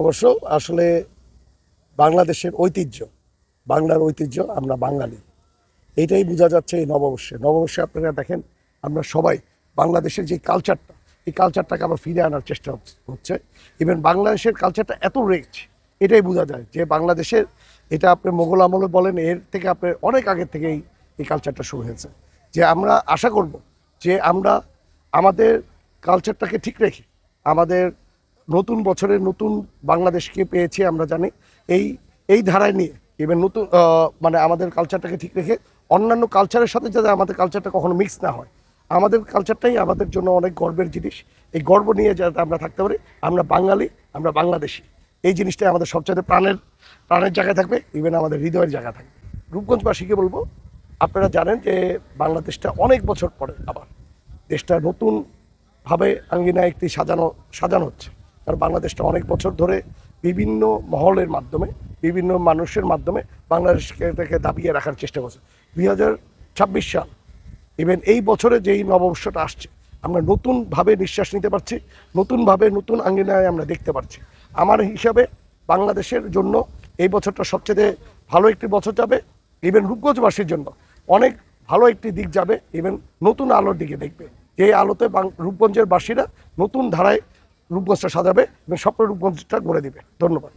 নববর্ষ আসলে বাংলাদেশের ঐতিহ্য, বাংলার ঐতিহ্য, আমরা বাঙালি, এইটাই বোঝা যাচ্ছে এই নববর্ষে। নববর্ষে আপনারা দেখেন আমরা সবাই বাংলাদেশের যে কালচারটা, এই কালচারটাকে আবার ফিরে আনার চেষ্টা হচ্ছে। ইভেন বাংলাদেশের কালচারটা এত রিচ, এটাই বোঝা যায় যে বাংলাদেশের, এটা আপনি মোগল আমলে বলেন, এর থেকে আপনি অনেক আগের থেকেই এই কালচারটা শুরু হয়েছে। যে আমরা আশা করব যে আমরা আমাদের কালচারটাকে ঠিক রেখে আমাদের নতুন বছরের নতুন বাংলাদেশকে পেয়েছি আমরা জানি, এই এই ধারায় নিয়ে ইভেন নতুন মানে আমাদের কালচারটাকে ঠিক রেখে অন্যান্য কালচারের সাথে যাতে আমাদের কালচারটা কখনো মিক্স না হয়। আমাদের কালচারটাই আমাদের জন্য অনেক গর্বের জিনিস। এই গর্ব নিয়ে যাতে আমরা থাকতে পারি, আমরা বাঙালি, আমরা বাংলাদেশি, এই জিনিসটাই আমাদের সবচেয়ে প্রাণের জায়গায় থাকবে, ইভেন আমাদের হৃদয়ের জায়গা থাকবে। রূপগঞ্জবাসীকে বলবো, আপনারা জানেন যে বাংলাদেশটা অনেক বছর পরে আবার দেশটা নতুনভাবে আঙ্গিনায় একটি সাজানো হচ্ছে। কারণ বাংলাদেশটা অনেক বছর ধরে বিভিন্ন মহলের মাধ্যমে, বিভিন্ন মানুষের মাধ্যমে বাংলাদেশকে দাবিয়ে রাখার চেষ্টা করছে। 2026 সাল, ইভেন এই বছরে যেই নববর্ষটা আসছে, আমরা নতুনভাবে নিঃশ্বাস নিতে পারছি, নতুনভাবে নতুন আঙ্গিনায় আমরা দেখতে পারছি। আমার হিসাবে বাংলাদেশের জন্য এই বছরটা সবচেয়ে ভালো একটি বছর যাবে। ইভেন রূপগঞ্জবাসীর জন্য অনেক ভালো একটি দিক যাবে, ইভেন নতুন আলোর দিকে দেখবে, যে আলোতে রূপগঞ্জের বাসীরা নতুন ধারায় রূপগঞ্জটা সাজাবে এবং স্বপ্ন রূপগঞ্জটা গড়ে দিবে। ধন্যবাদ।